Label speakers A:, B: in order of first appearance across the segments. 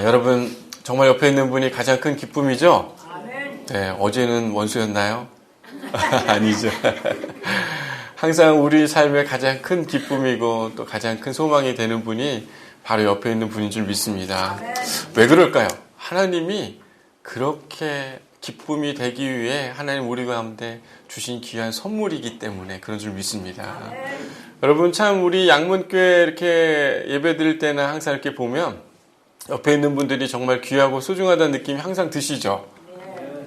A: 여러분 정말 옆에 있는 분이 가장 큰 기쁨이죠? 네, 어제는 원수였나요? 아니죠. 항상 우리 삶의 가장 큰 기쁨이고 또 가장 큰 소망이 되는 분이 바로 옆에 있는 분인 줄 믿습니다. 왜 그럴까요? 하나님이 그렇게 기쁨이 되기 위해 하나님 우리 가운데 주신 귀한 선물이기 때문에 그런 줄 믿습니다. 여러분 참 우리 양문교회 이렇게 예배 드릴 때나 항상 이렇게 보면 옆에 있는 분들이 정말 귀하고 소중하다는 느낌이 항상 드시죠?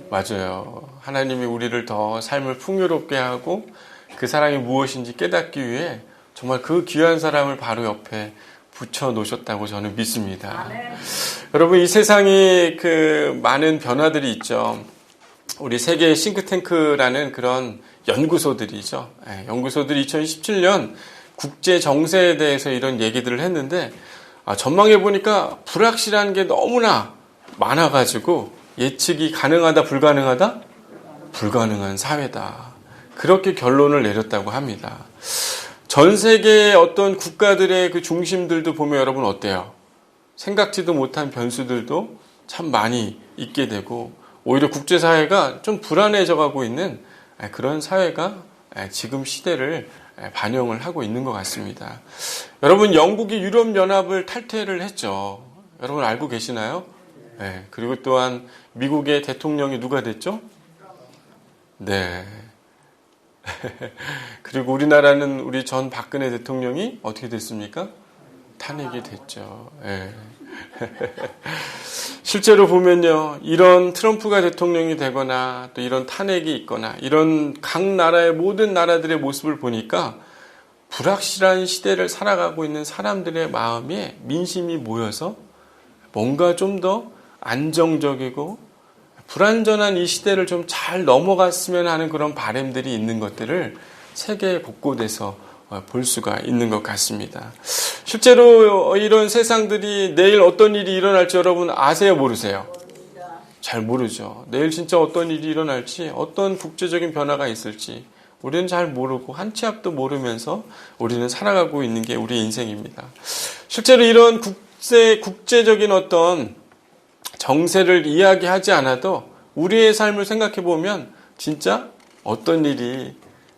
A: 맞아요. 하나님이 우리를 더 삶을 풍요롭게 하고 그 사랑이 무엇인지 깨닫기 위해 정말 그 귀한 사람을 바로 옆에 붙여 놓으셨다고 저는 믿습니다. 여러분 이 세상이 그 많은 변화들이 있죠. 우리 세계 싱크탱크라는 그런 연구소들이죠. 연구소들이 2017년 국제 정세에 대해서 이런 얘기들을 했는데 전망해 보니까 불확실한 게 너무나 많아가지고 예측이 가능하다 불가능하다? 불가능한 사회다. 그렇게 결론을 내렸다고 합니다. 전 세계의 어떤 국가들의 그 중심들도 보면 여러분 어때요? 생각지도 못한 변수들도 참 많이 있게 되고 오히려 국제사회가 좀 불안해져 가고 있는 그런 사회가 지금 시대를 반영을 하고 있는 것 같습니다. 여러분 영국이 유럽연합을 탈퇴를 했죠. 여러분 알고 계시나요? 네. 그리고 또한 미국의 대통령이 누가 됐죠? 네. 그리고 우리나라는 우리 전 박근혜 대통령이 어떻게 됐습니까? 탄핵이 됐죠. 네. 실제로 보면요, 이런 트럼프가 대통령이 되거나 또 이런 탄핵이 있거나 이런 각 나라의 모든 나라들의 모습을 보니까 불확실한 시대를 살아가고 있는 사람들의 마음에 민심이 모여서 뭔가 좀 더 안정적이고 불완전한 이 시대를 좀 잘 넘어갔으면 하는 그런 바람들이 있는 것들을 세계 곳곳에서 볼 수가 있는 것 같습니다. 실제로 이런 세상들이 내일 어떤 일이 일어날지 여러분 아세요? 모르세요? 잘 모르죠. 내일 진짜 어떤 일이 일어날지 어떤 국제적인 변화가 있을지 우리는 잘 모르고 한 치 앞도 모르면서 우리는 살아가고 있는 게 우리 인생입니다. 실제로 이런 국제적인 어떤 정세를 이야기하지 않아도 우리의 삶을 생각해 보면 진짜 어떤 일이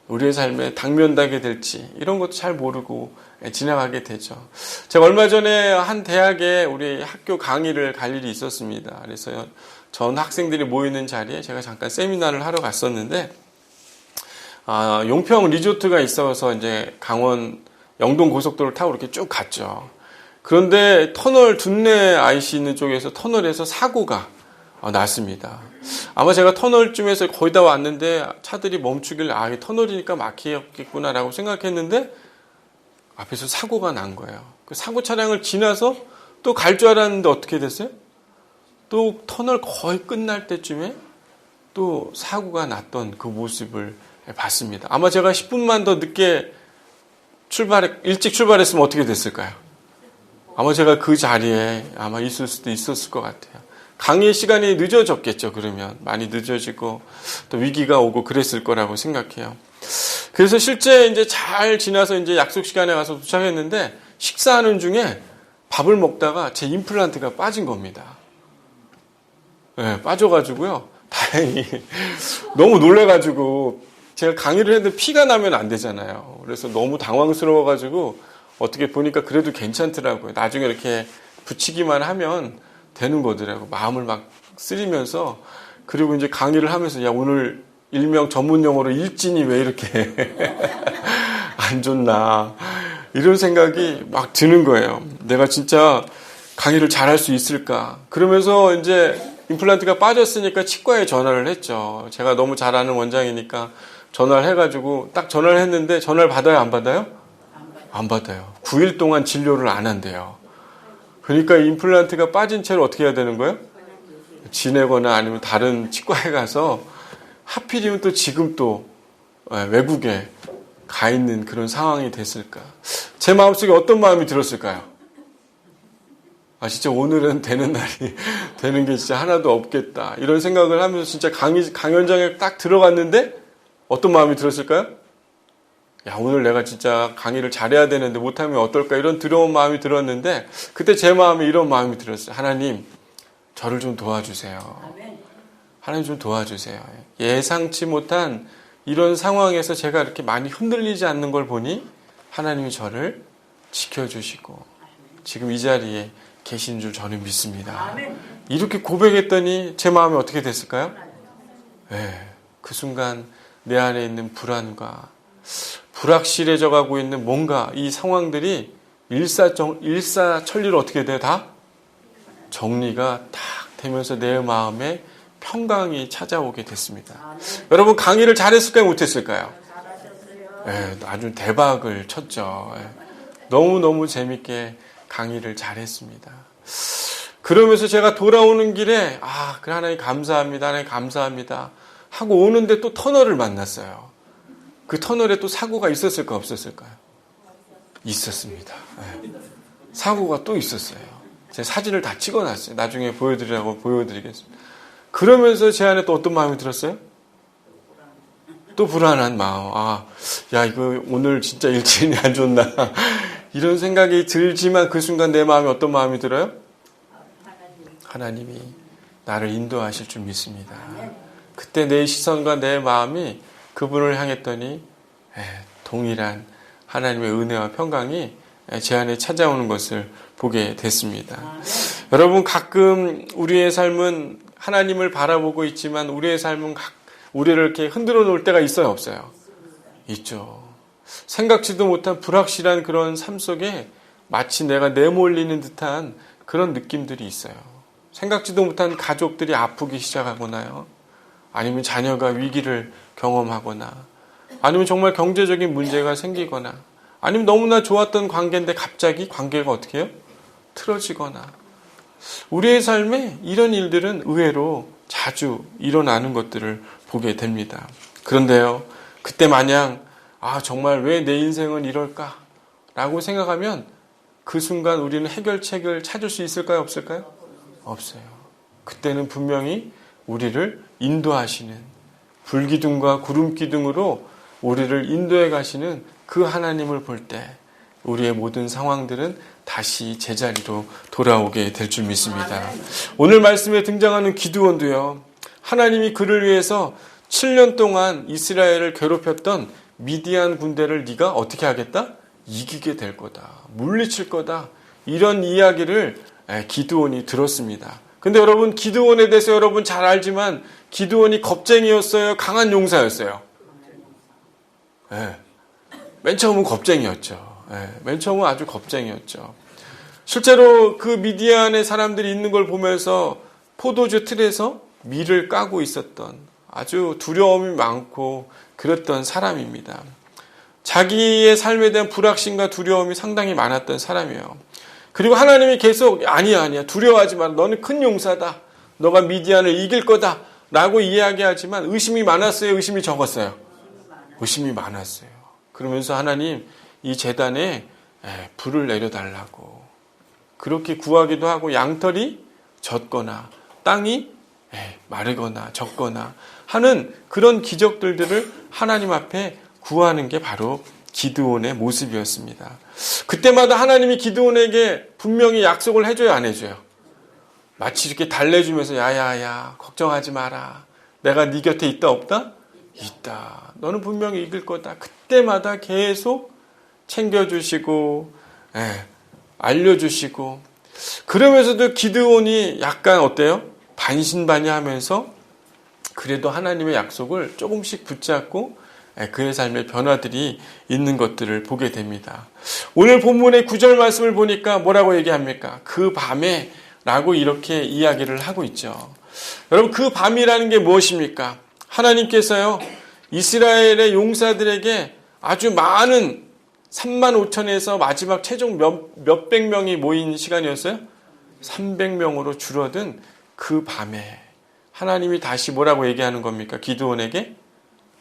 A: 우리의 삶에 당면하게 될지 이런 것도 잘 모르고 지나가게 되죠. 제가 얼마 전에 한 대학에 우리 학교 강의를 갈 일이 있었습니다. 그래서 전 학생들이 모이는 자리에 제가 잠깐 세미나를 하러 갔었는데 용평 리조트가 있어서 이제 강원 영동 고속도로를 타고 이렇게 쭉 갔죠. 그런데 터널 둔내 IC 있는 쪽에서 터널에서 사고가 났습니다. 아마 제가 터널쯤에서 거의 다 왔는데 차들이 멈추길래 이 터널이니까 막히겠구나라고 생각했는데 앞에서 사고가 난 거예요. 그 사고 차량을 지나서 또 갈 줄 알았는데 어떻게 됐어요? 또 터널 거의 끝날 때쯤에 또 사고가 났던 그 모습을 봤습니다. 아마 제가 10분만 더 늦게 일찍 출발했으면 어떻게 됐을까요? 아마 제가 그 자리에 아마 있을 수도 있었을 것 같아요. 강의 시간이 늦어졌겠죠. 그러면 많이 늦어지고 또 위기가 오고 그랬을 거라고 생각해요. 그래서 실제 이제 잘 지나서 이제 약속 시간에 가서 도착했는데 식사하는 중에 밥을 먹다가 제 임플란트가 빠진 겁니다. 네, 빠져가지고요. 다행히 너무 놀래가지고 제가 강의를 했는데 피가 나면 안 되잖아요. 그래서 너무 당황스러워가지고 어떻게 보니까 그래도 괜찮더라고요. 나중에 이렇게 붙이기만 하면 되는 거더라고요. 마음을 막 쓰리면서 그리고 이제 강의를 하면서 오늘 일명 전문 용어로 일진이 왜 이렇게 안 좋나 이런 생각이 막 드는 거예요. 내가 진짜 강의를 잘할 수 있을까? 그러면서 이제 임플란트가 빠졌으니까 치과에 전화를 했죠. 제가 너무 잘 아는 원장이니까 전화를 해가지고 딱 전화를 했는데 전화를 받아요? 안 받아요? 안 받아요. 9일 동안 진료를 안 한대요. 그러니까 임플란트가 빠진 채로 어떻게 해야 되는 거예요? 지내거나 아니면 다른 치과에 가서 하필이면 또 지금 또 외국에 가 있는 그런 상황이 됐을까? 제 마음속에 어떤 마음이 들었을까요? 진짜 오늘은 되는 날이 되는 게 진짜 하나도 없겠다. 이런 생각을 하면서 진짜 강연장에 딱 들어갔는데 어떤 마음이 들었을까요? 야, 오늘 내가 진짜 강의를 잘해야 되는데 못하면 어떨까 이런 두려운 마음이 들었는데 그때 제 마음에 이런 마음이 들었어요. 하나님, 저를 좀 도와주세요. 하나님 좀 도와주세요. 예상치 못한 이런 상황에서 제가 이렇게 많이 흔들리지 않는 걸 보니 하나님이 저를 지켜주시고 지금 이 자리에 계신 줄 저는 믿습니다. 이렇게 고백했더니 제 마음이 어떻게 됐을까요? 네, 그 순간 내 안에 있는 불안과 불확실해져 가고 있는 뭔가 이 상황들이 일사천리로 어떻게 돼요? 다 정리가 딱 되면서 내 마음에 평강이 찾아오게 됐습니다. 여러분 강의를 잘했을까요? 못했을까요? 네, 아주 대박을 쳤죠. 네, 너무너무 재밌게 강의를 잘했습니다. 그러면서 제가 돌아오는 길에 그래 하나님 감사합니다. 하나님 감사합니다. 하고 오는데 또 터널을 만났어요. 그 터널에 또 사고가 있었을까 없었을까요? 있었습니다. 네. 사고가 또 있었어요. 제 사진을 다 찍어놨어요. 나중에 보여드리라고 보여드리겠습니다. 그러면서 제 안에 또 어떤 마음이 들었어요? 또 불안한 마음. 야, 이거 오늘 진짜 일진이 안 좋나. 이런 생각이 들지만 그 순간 내 마음에 어떤 마음이 들어요? 하나님이 나를 인도하실 줄 믿습니다. 그때 내 시선과 내 마음이 그분을 향했더니 동일한 하나님의 은혜와 평강이 제 안에 찾아오는 것을 보게 됐습니다. 여러분 가끔 우리의 삶은 하나님을 바라보고 있지만 우리의 삶은 우리를 이렇게 흔들어 놓을 때가 있어요, 없어요? 있죠. 생각지도 못한 불확실한 그런 삶 속에 마치 내가 내몰리는 듯한 그런 느낌들이 있어요. 생각지도 못한 가족들이 아프기 시작하거나요. 아니면 자녀가 위기를 경험하거나 아니면 정말 경제적인 문제가 생기거나 아니면 너무나 좋았던 관계인데 갑자기 관계가 어떻게 해요? 틀어지거나 우리의 삶에 이런 일들은 의외로 자주 일어나는 것들을 보게 됩니다. 그런데요, 그때 마냥 정말 왜 내 인생은 이럴까? 라고 생각하면 그 순간 우리는 해결책을 찾을 수 있을까요? 없을까요? 없어요. 그때는 분명히 우리를 인도하시는 불기둥과 구름기둥으로 우리를 인도해 가시는 그 하나님을 볼 때 우리의 모든 상황들은 다시 제자리로 돌아오게 될 줄 믿습니다. 오늘 말씀에 등장하는 기드온도요, 하나님이 그를 위해서 7년 동안 이스라엘을 괴롭혔던 미디안 군대를 네가 어떻게 하겠다? 이기게 될 거다. 물리칠 거다. 이런 이야기를 기드온이 들었습니다. 근데 여러분 기드온에 대해서 여러분 잘 알지만 기드온이 겁쟁이였어요? 강한 용사였어요? 맨 처음은 겁쟁이였죠. 맨 처음은 아주 겁쟁이였죠. 실제로 그 미디안의 사람들이 있는 걸 보면서 포도주 틀에서 밀을 까고 있었던 아주 두려움이 많고 그랬던 사람입니다. 자기의 삶에 대한 불확신과 두려움이 상당히 많았던 사람이에요. 그리고 하나님이 계속 아니야 두려워하지 마라. 너는 큰 용사다. 너가 미디안을 이길 거다. 라고 이야기하지만 의심이 많았어요? 의심이 적었어요? 의심이 많았어요. 그러면서 하나님 이 제단에 불을 내려달라고 그렇게 구하기도 하고 양털이 젖거나 땅이 마르거나 젖거나 하는 그런 기적들을 하나님 앞에 구하는 게 바로 기드온의 모습이었습니다. 그때마다 하나님이 기드온에게 분명히 약속을 해줘요, 안 해줘요? 마치 이렇게 달래주면서 야야야 걱정하지 마라. 내가 네 곁에 있다 없다? 있다. 너는 분명히 이길 거다. 그때마다 계속 챙겨주시고 알려주시고 그러면서도 기드온이 약간 어때요? 반신반의하면서 그래도 하나님의 약속을 조금씩 붙잡고 그의 삶의 변화들이 있는 것들을 보게 됩니다. 오늘 본문의 9절 말씀을 보니까 뭐라고 얘기합니까? 그 밤에 라고 이렇게 이야기를 하고 있죠. 여러분 그 밤이라는 게 무엇입니까? 하나님께서요 이스라엘의 용사들에게 아주 많은 3만 5천에서 마지막 최종 몇백 명이 모인 시간이었어요? 300명으로 줄어든 그 밤에 하나님이 다시 뭐라고 얘기하는 겁니까? 기드온에게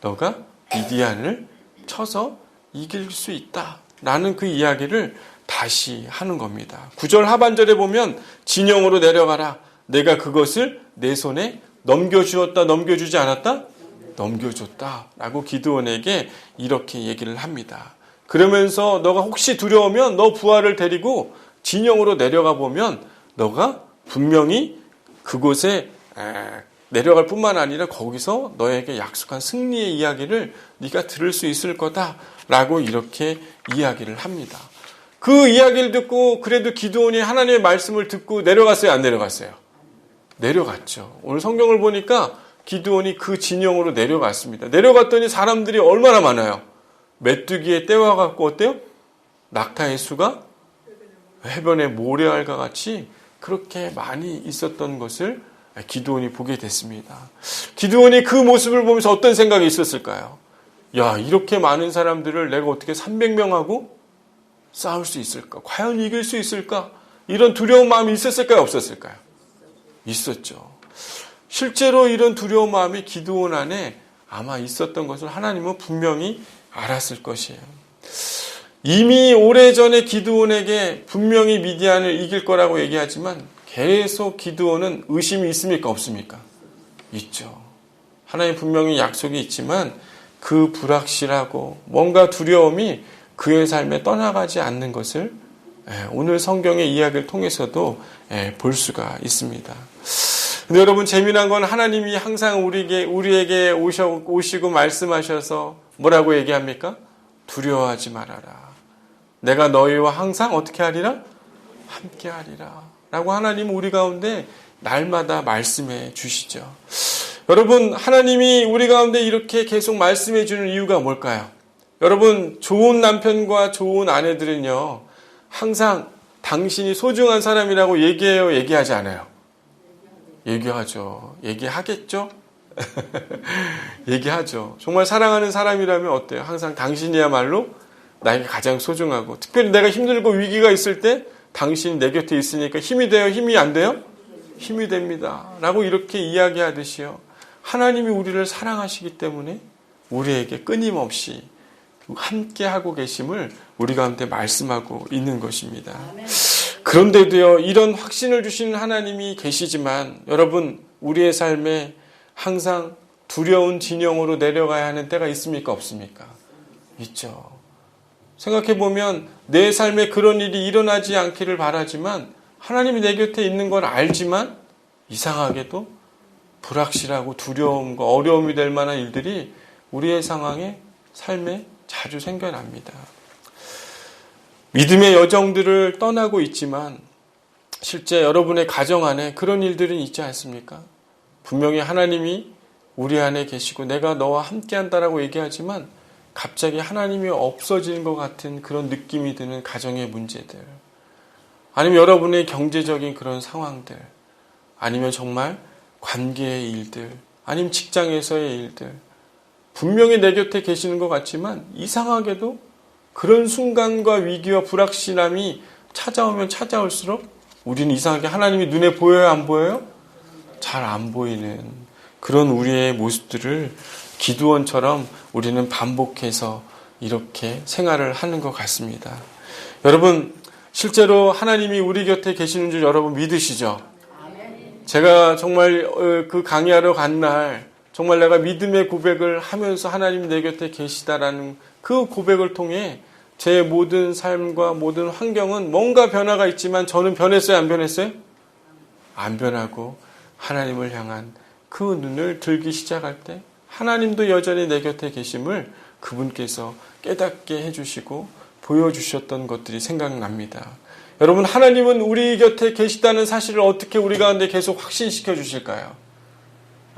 A: 너가 미디안을 쳐서 이길 수 있다 라는 그 이야기를 다시 하는 겁니다. 9절 하반절에 보면 진영으로 내려가라. 내가 그것을 내 손에 넘겨주었다 넘겨주지 않았다? 넘겨줬다라고 기드온에게 이렇게 얘기를 합니다. 그러면서 너가 혹시 두려우면 너 부하를 데리고 진영으로 내려가 보면 너가 분명히 그곳에 내려갈 뿐만 아니라 거기서 너에게 약속한 승리의 이야기를 네가 들을 수 있을 거다라고 이렇게 이야기를 합니다. 그 이야기를 듣고 그래도 기드온이 하나님의 말씀을 듣고 내려갔어요, 안 내려갔어요? 내려갔죠. 오늘 성경을 보니까 기드온이 그 진영으로 내려갔습니다. 내려갔더니 사람들이 얼마나 많아요? 메뚜기의 떼와 같고 어때요? 낙타의 수가 해변의 모래알과 같이 그렇게 많이 있었던 것을 기드온이 보게 됐습니다. 기드온이 그 모습을 보면서 어떤 생각이 있었을까요? 야, 이렇게 많은 사람들을 내가 어떻게 300명하고 싸울 수 있을까? 과연 이길 수 있을까? 이런 두려운 마음이 있었을까요? 없었을까요? 있었죠. 실제로 이런 두려운 마음이 기드온 안에 아마 있었던 것을 하나님은 분명히 알았을 것이에요. 이미 오래전에 기드온에게 분명히 미디안을 이길 거라고 얘기하지만 계속 기드온은 의심이 있습니까? 없습니까? 있죠. 하나님 분명히 약속이 있지만 그 불확실하고 뭔가 두려움이 그의 삶에 떠나가지 않는 것을 오늘 성경의 이야기를 통해서도 볼 수가 있습니다. 근데 여러분 재미난 건 하나님이 항상 우리에게 오시고 말씀하셔서 뭐라고 얘기합니까? 두려워하지 말아라. 내가 너희와 항상 어떻게 하리라? 함께 하리라. 라고 하나님은 우리 가운데 날마다 말씀해 주시죠. 여러분 하나님이 우리 가운데 이렇게 계속 말씀해 주는 이유가 뭘까요? 여러분 좋은 남편과 좋은 아내들은요 항상 당신이 소중한 사람이라고 얘기해요? 얘기하지 않아요? 얘기하죠. 얘기하겠죠? 얘기하죠. 정말 사랑하는 사람이라면 어때요? 항상 당신이야말로 나에게 가장 소중하고 특별히 내가 힘들고 위기가 있을 때 당신이 내 곁에 있으니까 힘이 돼요? 힘이 안 돼요? 힘이 됩니다. 라고 이렇게 이야기하듯이요. 하나님이 우리를 사랑하시기 때문에 우리에게 끊임없이 함께하고 계심을 우리 가운데 말씀하고 있는 것입니다. 그런데도요, 이런 확신을 주시는 하나님이 계시지만 여러분, 우리의 삶에 항상 두려운 진영으로 내려가야 하는 때가 있습니까? 없습니까? 있죠. 생각해보면 내 삶에 그런 일이 일어나지 않기를 바라지만 하나님이 내 곁에 있는 걸 알지만 이상하게도 불확실하고 두려움과 어려움이 될 만한 일들이 우리의 삶에 자주 생겨납니다. 믿음의 여정들을 떠나고 있지만 실제 여러분의 가정 안에 그런 일들은 있지 않습니까? 분명히 하나님이 우리 안에 계시고 내가 너와 함께한다라고 얘기하지만 갑자기 하나님이 없어지는 것 같은 그런 느낌이 드는 가정의 문제들, 아니면 여러분의 경제적인 그런 상황들, 아니면 정말 관계의 일들, 아니면 직장에서의 일들, 분명히 내 곁에 계시는 것 같지만 이상하게도 그런 순간과 위기와 불확실함이 찾아오면 찾아올수록 우리는 이상하게 하나님이 눈에 보여요? 안 보여요? 잘 안 보이는 그런 우리의 모습들을 기드온처럼 우리는 반복해서 이렇게 생활을 하는 것 같습니다. 여러분, 실제로 하나님이 우리 곁에 계시는 줄 여러분 믿으시죠? 제가 정말 그 강의하러 간 날 정말 내가 믿음의 고백을 하면서 하나님 내 곁에 계시다라는 그 고백을 통해 제 모든 삶과 모든 환경은 뭔가 변화가 있지만 저는 변했어요? 안 변했어요? 안 변하고 하나님을 향한 그 눈을 들기 시작할 때 하나님도 여전히 내 곁에 계심을 그분께서 깨닫게 해주시고 보여주셨던 것들이 생각납니다. 여러분, 하나님은 우리 곁에 계시다는 사실을 어떻게 우리 가운데 계속 확신시켜 주실까요?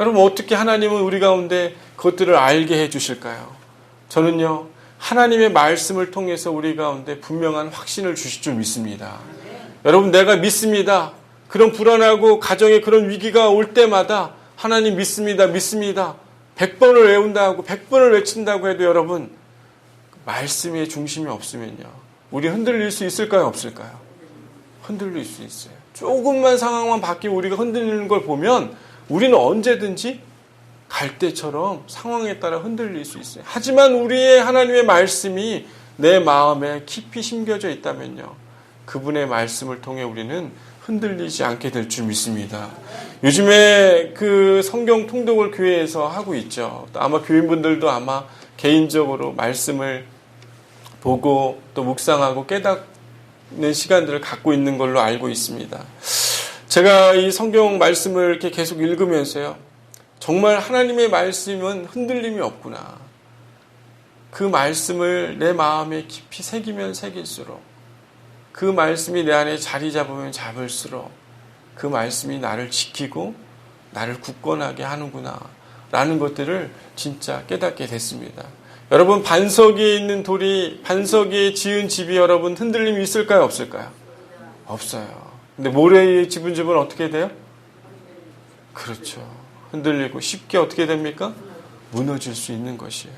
A: 여러분, 어떻게 하나님은 우리 가운데 그것들을 알게 해 주실까요? 저는요, 하나님의 말씀을 통해서 우리 가운데 분명한 확신을 주실 줄 믿습니다. 여러분, 내가 믿습니다. 그런 불안하고 가정에 그런 위기가 올 때마다 하나님 믿습니다. 100번을 외운다고 100번을 외친다고 해도 여러분, 말씀의 중심이 없으면요, 우리 흔들릴 수 있을까요? 없을까요? 흔들릴 수 있어요. 조금만 상황만 바뀌고 우리가 흔들리는 걸 보면 우리는 언제든지 갈대처럼 상황에 따라 흔들릴 수 있어요. 하지만 우리의 하나님의 말씀이 내 마음에 깊이 심겨져 있다면요, 그분의 말씀을 통해 우리는 흔들리지 않게 될 줄 믿습니다. 요즘에 그 성경 통독을 교회에서 하고 있죠. 아마 교인분들도 아마 개인적으로 말씀을 보고 또 묵상하고 깨닫는 시간들을 갖고 있는 걸로 알고 있습니다. 제가 이 성경 말씀을 이렇게 계속 읽으면서요, 정말 하나님의 말씀은 흔들림이 없구나. 그 말씀을 내 마음에 깊이 새기면 새길수록, 그 말씀이 내 안에 자리 잡으면 잡을수록 그 말씀이 나를 지키고 나를 굳건하게 하는구나 라는 것들을 진짜 깨닫게 됐습니다. 여러분, 반석 위에 있는 돌이, 반석 위에 지은 집이 여러분 흔들림이 있을까요, 없을까요? 없어요. 근데 모래 위에 집은 집은 어떻게 돼요? 그렇죠. 흔들리고 쉽게 어떻게 됩니까? 무너질 수 있는 것이에요.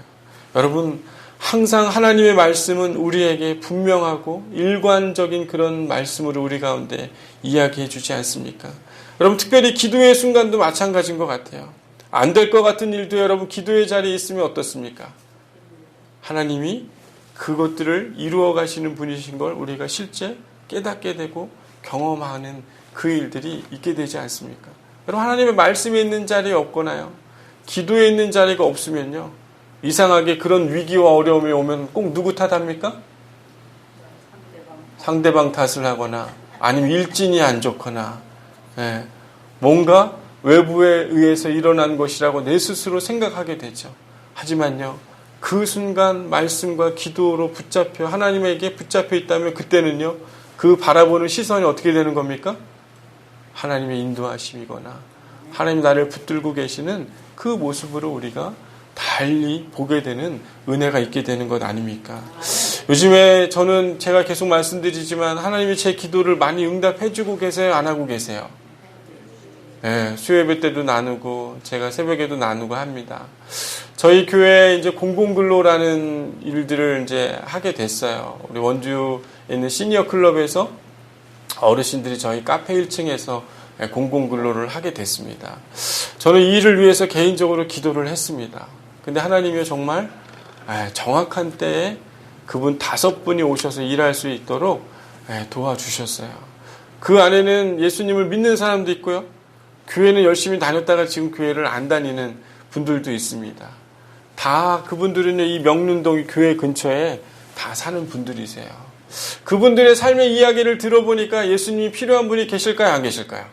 A: 여러분, 항상 하나님의 말씀은 우리에게 분명하고 일관적인 그런 말씀으로 우리 가운데 이야기해 주지 않습니까? 여러분, 특별히 기도의 순간도 마찬가지인 것 같아요. 안 될 것 같은 일도 여러분 기도의 자리에 있으면 어떻습니까? 하나님이 그것들을 이루어 가시는 분이신 걸 우리가 실제 깨닫게 되고 경험하는 그 일들이 있게 되지 않습니까? 여러분, 하나님의 말씀에 있는 자리에 없거나요, 기도에 있는 자리가 없으면요, 이상하게 그런 위기와 어려움이 오면 꼭 누구 탓합니까? 상대방 탓을 하거나 아니면 일진이 안 좋거나 뭔가 외부에 의해서 일어난 것이라고 내 스스로 생각하게 되죠. 하지만요, 그 순간 말씀과 기도로 붙잡혀 하나님에게 붙잡혀 있다면 그때는요, 그 바라보는 시선이 어떻게 되는 겁니까? 하나님의 인도하심이거나 하나님 나를 붙들고 계시는 그 모습으로 우리가 달리 보게 되는 은혜가 있게 되는 것 아닙니까? 요즘에 저는 제가 계속 말씀드리지만 하나님이 제 기도를 많이 응답해 주고 계세요? 안 하고 계세요? 수요예배 때도 나누고 제가 새벽에도 나누고 합니다. 저희 교회에 이제 공공근로라는 일들을 이제 하게 됐어요. 우리 원주에 있는 시니어 클럽에서 어르신들이 저희 카페 1층에서 공공근로를 하게 됐습니다. 저는 이 일을 위해서 개인적으로 기도를 했습니다. 근데 하나님이 정말 정확한 때에 그분 5분이 오셔서 일할 수 있도록 도와주셨어요. 그 안에는 예수님을 믿는 사람도 있고요, 교회는 열심히 다녔다가 지금 교회를 안 다니는 분들도 있습니다. 다 그분들은 이 명륜동 교회 근처에 다 사는 분들이세요. 그분들의 삶의 이야기를 들어보니까 예수님이 필요한 분이 계실까요, 안 계실까요?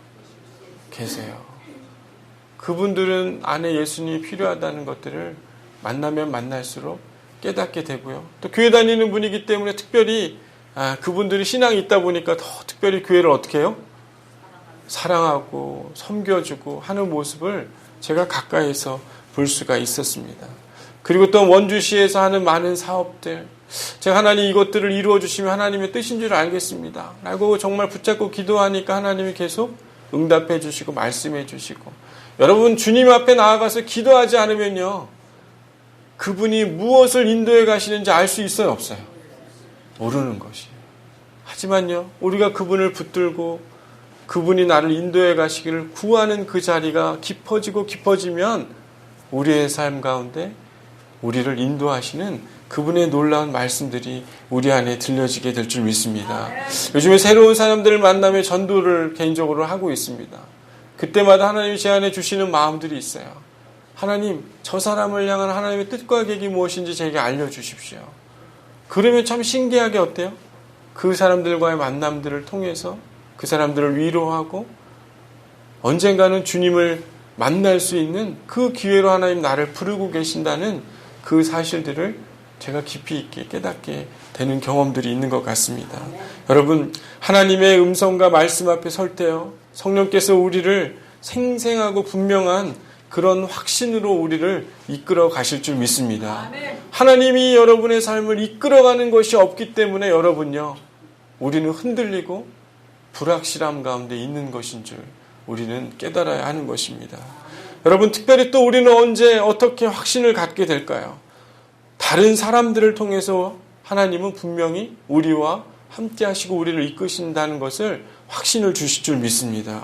A: 계세요. 그분들은 안에 예수님이 필요하다는 것들을 만나면 만날수록 깨닫게 되고요. 또 교회 다니는 분이기 때문에 특별히 그분들이 신앙이 있다 보니까 더 특별히 교회를 어떻게 해요? 사랑하고 섬겨주고 하는 모습을 제가 가까이서 볼 수가 있었습니다. 그리고 또 원주시에서 하는 많은 사업들, 제가 하나님 이것들을 이루어 주시면 하나님의 뜻인 줄 알겠습니다 라고 정말 붙잡고 기도하니까 하나님이 계속 응답해 주시고 말씀해 주시고, 여러분, 주님 앞에 나아가서 기도하지 않으면요, 그분이 무엇을 인도해 가시는지 알 수 있어요, 없어요? 모르는 것이에요. 하지만요, 우리가 그분을 붙들고 그분이 나를 인도해 가시기를 구하는 그 자리가 깊어지고 깊어지면 우리의 삶 가운데 우리를 인도하시는 그분의 놀라운 말씀들이 우리 안에 들려지게 될 줄 믿습니다. 요즘에 새로운 사람들을 만나며 전도를 개인적으로 하고 있습니다. 그때마다 하나님이 제 안에 주시는 마음들이 있어요. 하나님, 저 사람을 향한 하나님의 뜻과 계획이 무엇인지 제게 알려주십시오. 그러면 참 신기하게 어때요? 그 사람들과의 만남들을 통해서 그 사람들을 위로하고 언젠가는 주님을 만날 수 있는 그 기회로 하나님 나를 부르고 계신다는 그 사실들을 제가 깊이 있게 깨닫게 되는 경험들이 있는 것 같습니다. 여러분, 하나님의 음성과 말씀 앞에 설 때요, 성령께서 우리를 생생하고 분명한 그런 확신으로 우리를 이끌어 가실 줄 믿습니다. 하나님이 여러분의 삶을 이끌어가는 것이 없기 때문에 여러분요, 우리는 흔들리고 불확실함 가운데 있는 것인 줄 우리는 깨달아야 하는 것입니다. 여러분, 특별히 또 우리는 언제 어떻게 확신을 갖게 될까요? 다른 사람들을 통해서 하나님은 분명히 우리와 함께 하시고 우리를 이끄신다는 것을 확신을 주실 줄 믿습니다.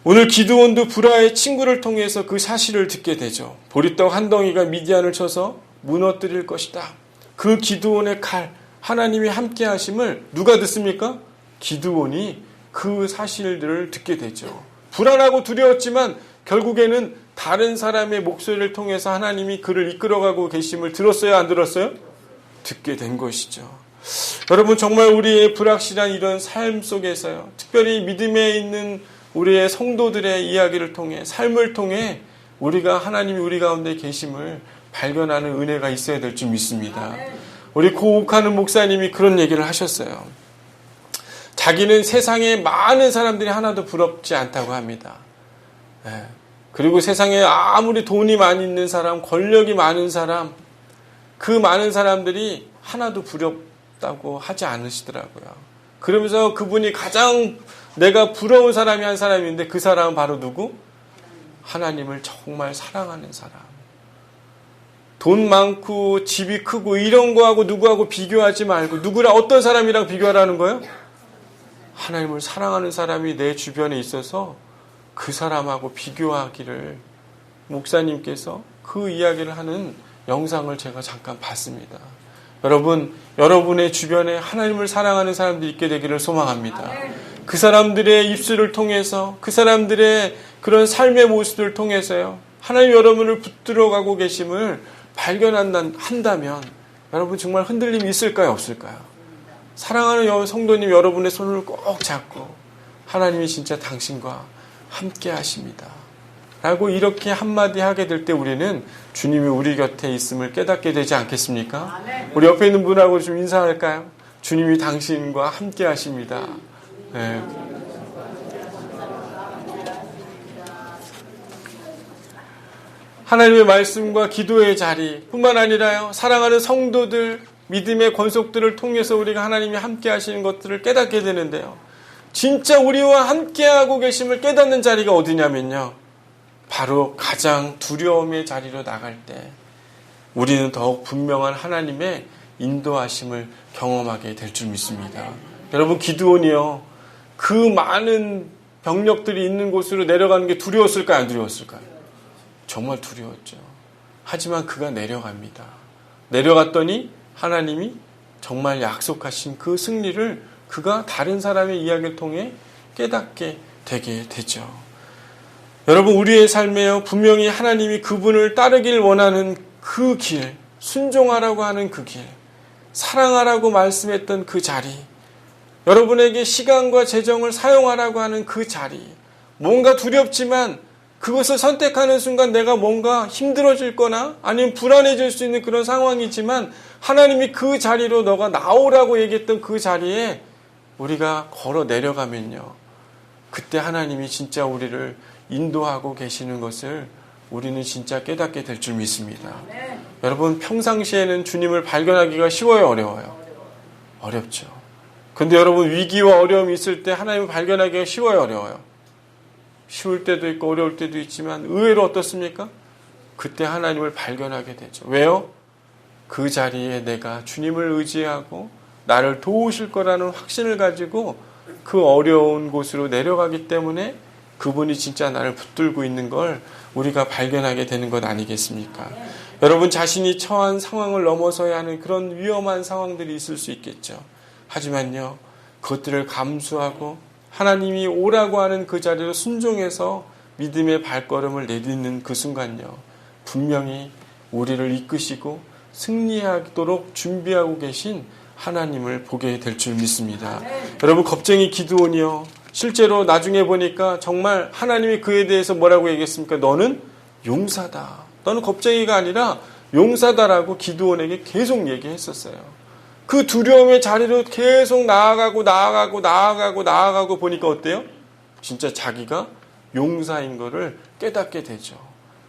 A: 오늘 기드온도 브라의 친구를 통해서 그 사실을 듣게 되죠. 보리떡 한 덩이가 미디안을 쳐서 무너뜨릴 것이다. 그 기드온의 칼, 하나님이 함께 하심을 누가 듣습니까? 기드온이 그 사실들을 듣게 되죠. 불안하고 두려웠지만 결국에는 다른 사람의 목소리를 통해서 하나님이 그를 이끌어가고 계심을 들었어요? 안 들었어요? 듣게 된 것이죠. 여러분, 정말 우리의 불확실한 이런 삶 속에서요, 특별히 믿음에 있는 우리의 성도들의 이야기를 통해, 삶을 통해 우리가 하나님이 우리 가운데 계심을 발견하는 은혜가 있어야 될 줄 믿습니다. 우리 고욱하는 목사님이 그런 얘기를 하셨어요. 자기는 세상에 많은 사람들이 하나도 부럽지 않다고 합니다. 그리고 세상에 아무리 돈이 많이 있는 사람, 권력이 많은 사람, 그 많은 사람들이 하나도 부럽다고 하지 않으시더라고요. 그러면서 그분이 가장 내가 부러운 사람이 한 사람인데 그 사람은 바로 누구? 하나님을 정말 사랑하는 사람. 돈 많고 집이 크고 이런 거하고 누구하고 비교하지 말고 누구랑 어떤 사람이랑 비교하라는 거예요? 하나님을 사랑하는 사람이 내 주변에 있어서 그 사람하고 비교하기를 목사님께서 그 이야기를 하는 영상을 제가 잠깐 봤습니다. 여러분, 여러분의 주변에 하나님을 사랑하는 사람들이 있게 되기를 소망합니다. 그 사람들의 입술을 통해서, 그 사람들의 그런 삶의 모습을 통해서요, 하나님 여러분을 붙들어가고 계심을 발견한다면 여러분 정말 흔들림이 있을까요? 없을까요? 사랑하는 성도님 여러분의 손을 꼭 잡고 하나님이 진짜 당신과 함께 하십니다 라고 이렇게 한마디 하게 될 때 우리는 주님이 우리 곁에 있음을 깨닫게 되지 않겠습니까? 우리 옆에 있는 분하고 좀 인사할까요? 주님이 당신과 함께 하십니다. 네. 하나님의 말씀과 기도의 자리 뿐만 아니라요, 사랑하는 성도들, 믿음의 권속들을 통해서 우리가 하나님이 함께 하시는 것들을 깨닫게 되는데요, 진짜 우리와 함께하고 계심을 깨닫는 자리가 어디냐면요, 바로 가장 두려움의 자리로 나갈 때 우리는 더욱 분명한 하나님의 인도하심을 경험하게 될 줄 믿습니다. 여러분, 기드온이요, 그 많은 병력들이 있는 곳으로 내려가는 게 두려웠을까요? 안 두려웠을까요? 정말 두려웠죠. 하지만 그가 내려갑니다. 내려갔더니 하나님이 정말 약속하신 그 승리를 그가 다른 사람의 이야기를 통해 깨닫게 되게 되죠. 여러분, 우리의 삶에요, 분명히 하나님이 그분을 따르길 원하는 그 길, 순종하라고 하는 그 길, 사랑하라고 말씀했던 그 자리, 여러분에게 시간과 재정을 사용하라고 하는 그 자리, 뭔가 두렵지만 그것을 선택하는 순간 내가 뭔가 힘들어질 거나 아니면 불안해질 수 있는 그런 상황이지만 하나님이 그 자리로 너가 나오라고 얘기했던 그 자리에 우리가 걸어 내려가면요, 그때 하나님이 진짜 우리를 인도하고 계시는 것을 우리는 진짜 깨닫게 될 줄 믿습니다. 여러분, 평상시에는 주님을 발견하기가 쉬워요, 어려워요? 어렵죠. 근데 여러분, 위기와 어려움이 있을 때 하나님을 발견하기가 쉬워요, 어려워요? 쉬울 때도 있고 어려울 때도 있지만 의외로 어떻습니까? 그때 하나님을 발견하게 되죠. 왜요? 그 자리에 내가 주님을 의지하고 나를 도우실 거라는 확신을 가지고 그 어려운 곳으로 내려가기 때문에 그분이 진짜 나를 붙들고 있는 걸 우리가 발견하게 되는 것 아니겠습니까? 여러분, 자신이 처한 상황을 넘어서야 하는 그런 위험한 상황들이 있을 수 있겠죠. 하지만요, 그것들을 감수하고 하나님이 오라고 하는 그 자리로 순종해서 믿음의 발걸음을 내딛는 그 순간요, 분명히 우리를 이끄시고 승리하도록 준비하고 계신 하나님을 보게 될 줄 믿습니다. 여러분, 겁쟁이 기드온이요, 실제로 나중에 보니까 정말 하나님이 그에 대해서 뭐라고 얘기했습니까? 너는 용사다. 너는 겁쟁이가 아니라 용사다라고 기드온에게 계속 얘기했었어요. 그 두려움의 자리로 계속 나아가고 보니까 어때요? 진짜 자기가 용사인 거를 깨닫게 되죠.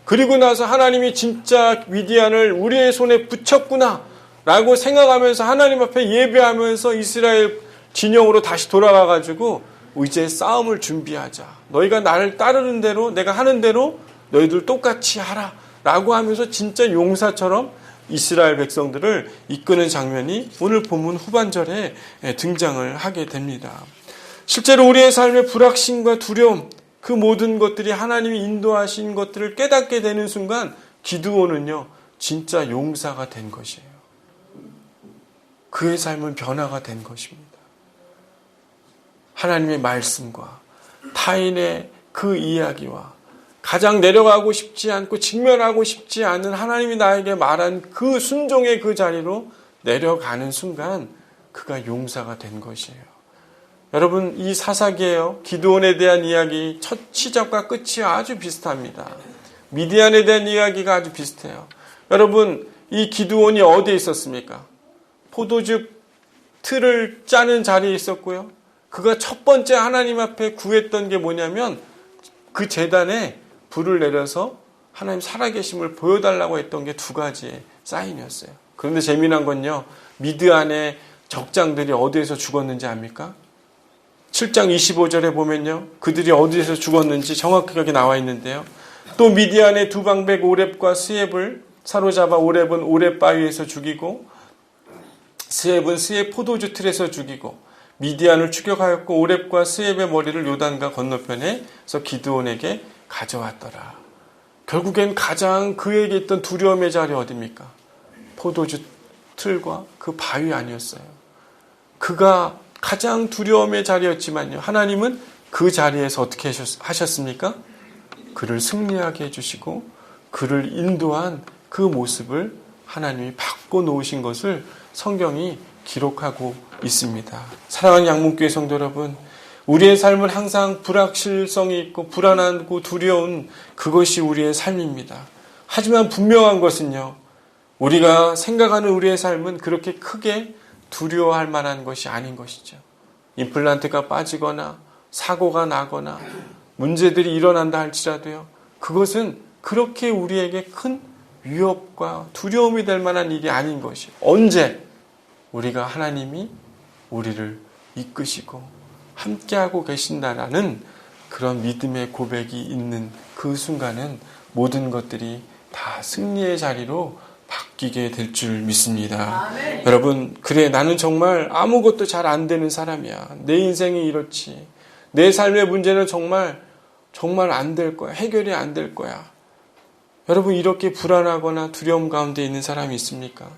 A: 그리고 나서 하나님이 진짜 미디안을 우리의 손에 붙였구나 라고 생각하면서 하나님 앞에 예배하면서 이스라엘 진영으로 다시 돌아가가지고 이제 싸움을 준비하자. 너희가 나를 따르는 대로, 내가 하는 대로 너희들 똑같이 하라 라고 하면서 진짜 용사처럼 이스라엘 백성들을 이끄는 장면이 오늘 본문 후반절에 등장을 하게 됩니다. 실제로 우리의 삶의 불확신과 두려움, 그 모든 것들이 하나님이 인도하신 것들을 깨닫게 되는 순간 기드온은요, 진짜 용사가 된 것이에요. 그의 삶은 변화가 된 것입니다. 하나님의 말씀과 타인의 그 이야기와 가장 내려가고 싶지 않고 직면하고 싶지 않은 하나님이 나에게 말한 그 순종의 그 자리로 내려가는 순간 그가 용사가 된 것이에요. 여러분, 이 사사기예요. 기드온에 대한 이야기 첫 시작과 끝이 아주 비슷합니다. 미디안에 대한 이야기가 아주 비슷해요. 여러분, 이 기드온이 어디에 있었습니까? 포도즙 틀을 짜는 자리에 있었고요. 그가 첫 번째 하나님 앞에 구했던 게 뭐냐면 그 제단에 불을 내려서 하나님 살아계심을 보여달라고 했던 게 두 가지의 사인이었어요. 그런데 재미난 건요, 미드안의 적장들이 어디에서 죽었는지 압니까? 7장 25절에 보면요, 그들이 어디에서 죽었는지 정확하게 나와 있는데요. 또 미디안의 두 방백 오렙과 스엡을 사로잡아 오렙은 오렙 바위에서 죽이고 스엡은 스엡 포도주 틀에서 죽이고 미디안을 추격하였고 오렙과 스엡의 머리를 요단강 건너편에서 기드온에게 가져왔더라. 결국엔 가장 그에게 있던 두려움의 자리 어디입니까? 포도주 틀과 그 바위 아니었어요. 그가 가장 두려움의 자리였지만요, 하나님은 그 자리에서 어떻게 하셨습니까? 그를 승리하게 해주시고 그를 인도한 그 모습을 하나님이 바꿔놓으신 것을 성경이 기록하고 있습니다. 사랑하는 양문교회 성도 여러분, 우리의 삶은 항상 불확실성이 있고 불안하고 두려운 그것이 우리의 삶입니다. 하지만 분명한 것은요, 우리가 생각하는 우리의 삶은 그렇게 크게 두려워할 만한 것이 아닌 것이죠. 임플란트가 빠지거나 사고가 나거나 문제들이 일어난다 할지라도요, 그것은 그렇게 우리에게 큰 위협과 두려움이 될 만한 일이 아닌 것이에요. 언제 우리가 하나님이 우리를 이끄시고 함께하고 계신다라는 그런 믿음의 고백이 있는 그 순간은 모든 것들이 다 승리의 자리로 바뀌게 될 줄 믿습니다. 아멘. 여러분, 그래, 나는 정말 아무것도 잘 안 되는 사람이야. 내 인생이 이렇지. 내 삶의 문제는 정말 안 될 거야. 해결이 안 될 거야. 여러분, 이렇게 불안하거나 두려움 가운데 있는 사람이 있습니까?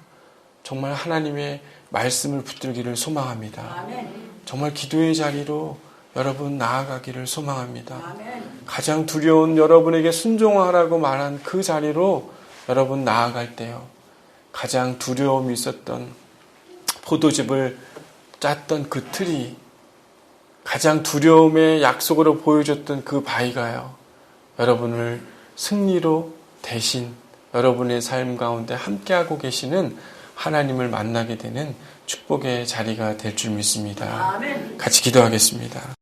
A: 정말 하나님의 말씀을 붙들기를 소망합니다. 아멘. 정말 기도의 자리로 여러분 나아가기를 소망합니다. 아멘. 가장 두려운 여러분에게 순종하라고 말한 그 자리로 여러분 나아갈 때요, 가장 두려움이 있었던 포도즙을 짰던 그 틀이, 가장 두려움의 약속으로 보여줬던 그 바위가요, 여러분을 승리로 대신 여러분의 삶 가운데 함께하고 계시는 하나님을 만나게 되는 축복의 자리가 될 줄 믿습니다. 아멘. 같이 기도하겠습니다.